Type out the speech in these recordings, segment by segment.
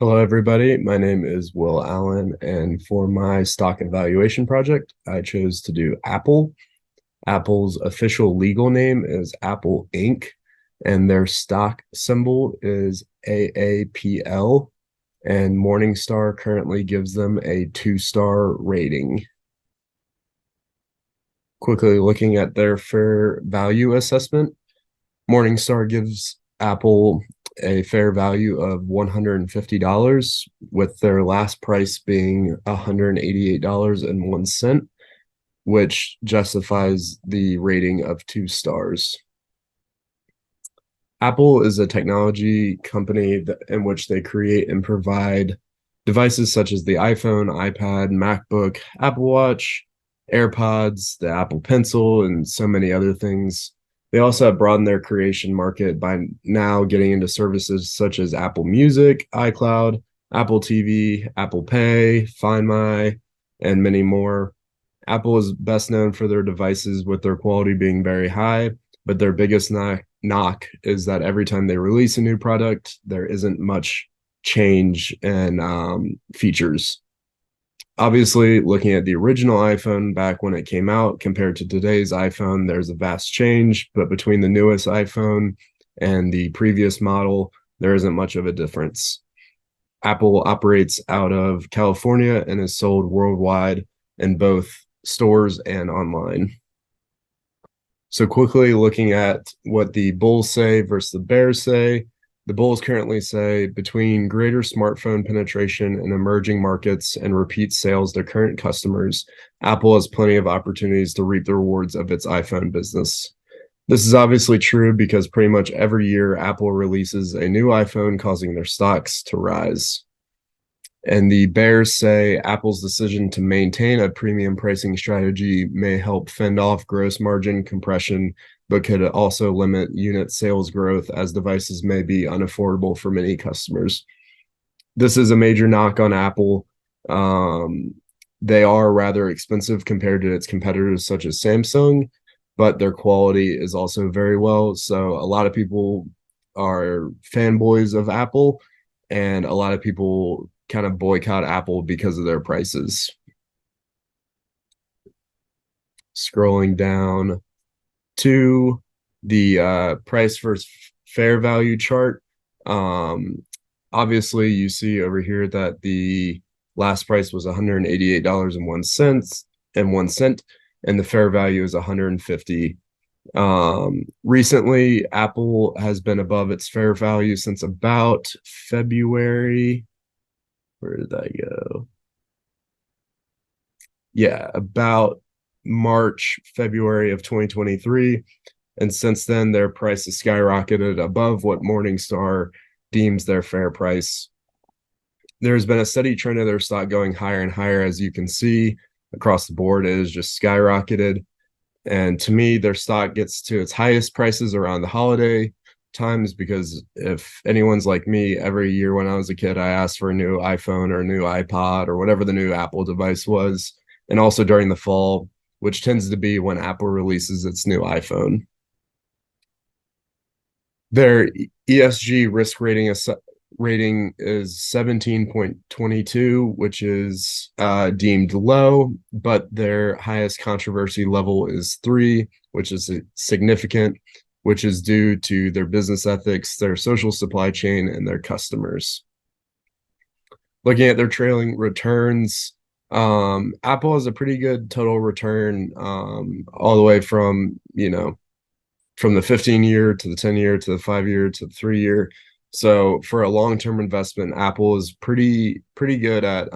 Hello, everybody. My name is Will Allen, and for my stock evaluation project, I chose to do Apple. Apple's official legal name is Apple Inc., and their stock symbol is AAPL, and Morningstar currently gives them a two-star rating. Quickly looking at their fair value assessment, Morningstar gives Apple a fair value of $150, with their last price being $188.01, which justifies the rating of two stars. Apple is a technology company in which they create and provide devices such as the iPhone, iPad, MacBook, Apple Watch, AirPods, the Apple Pencil, and so many other things. They also have broadened their creation market by now getting into services such as Apple Music, iCloud, Apple TV, Apple Pay, Find My, and many more. Apple is best known for their devices with their quality being very high, but their biggest knock is that every time they release a new product, there isn't much change in features. Obviously, looking at the original iPhone back when it came out compared to today's iPhone, there's a vast change, but between the newest iPhone and the previous model, there isn't much of a difference. Apple operates out of California and is sold worldwide in both stores and online. So quickly looking at what the bulls say versus the bears say, the bulls currently say between greater smartphone penetration in emerging markets and repeat sales to current customers, Apple has plenty of opportunities to reap the rewards of its iPhone business. This is obviously true because pretty much every year Apple releases a new iPhone, causing their stocks to rise. And the bears say Apple's decision to maintain a premium pricing strategy may help fend off gross margin compression, but could also limit unit sales growth as devices may be unaffordable for many customers. This is a major knock on Apple. They are rather expensive compared to its competitors such as Samsung, but their quality is also very well. So a lot of people are fanboys of Apple, and a lot of people kind of boycott Apple because of their prices. Scrolling down to the price versus fair value chart. Obviously, you see over here that the last price was $188.01, and the fair value is $150. Recently, Apple has been above its fair value since about February. Where did that go? Yeah, about March, February of 2023. And since then, their price has skyrocketed above what Morningstar deems their fair price. There's been a steady trend of their stock going higher and higher, as you can see across the board. It has just skyrocketed. And to me, their stock gets to its highest prices around the holiday times, because if anyone's like me, every year when I was a kid, I asked for a new iPhone or a new iPod or whatever the new Apple device was. And also during the fall, which tends to be when Apple releases its new iPhone. Their ESG risk rating is 17.22, which is deemed low, but their highest controversy level is 3, which is significant, which is due to their business ethics, their social supply chain, and their customers. Looking at their trailing returns, Apple has a pretty good total return, all the way from, from the 15-year to the 10-year to the 5-year to the 3-year. So for a long-term investment, Apple is pretty good at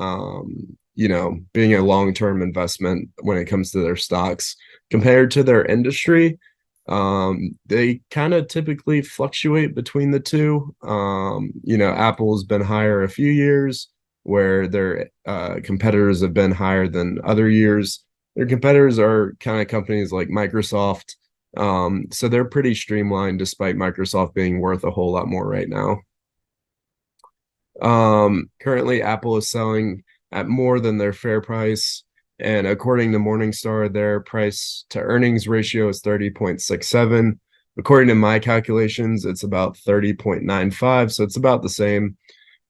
being a long-term investment when it comes to their stocks compared to their industry. They kind of typically fluctuate between the two. Apple's been higher a few years, where their competitors have been higher than other years. Their competitors are kind of companies like Microsoft. So they're pretty streamlined, despite Microsoft being worth a whole lot more right now. Currently, Apple is selling at more than their fair price. And according to Morningstar, their price to earnings ratio is 30.67. According to my calculations, it's about 30.95. So it's about the same.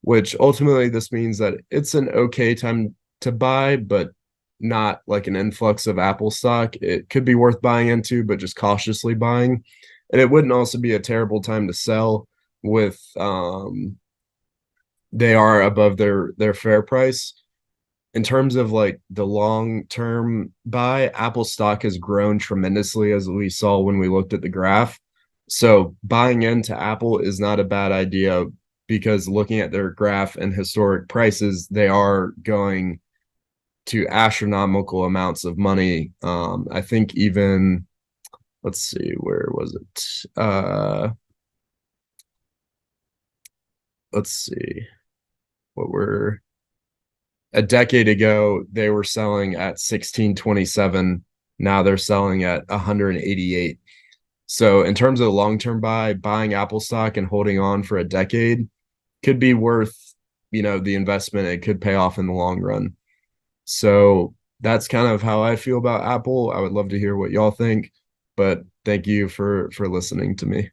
which ultimately this means that it's an okay time to buy, but not like an influx of Apple stock. It could be worth buying into, but just cautiously buying. And it wouldn't also be a terrible time to sell with they are above their fair price. In terms of like the long term buy, Apple stock has grown tremendously as we saw when we looked at the graph. So buying into Apple is not a bad idea because looking at their graph and historic prices, they are going to astronomical amounts of money. I think even let's see, where was it? Let's see, what were a decade ago they were selling at 1627. Now they're selling at 188. So in terms of long-term buying Apple stock and holding on for a decade could be worth, the investment. It could pay off in the long run. So that's kind of how I feel about Apple. I would love to hear what y'all think, but thank you for listening to me.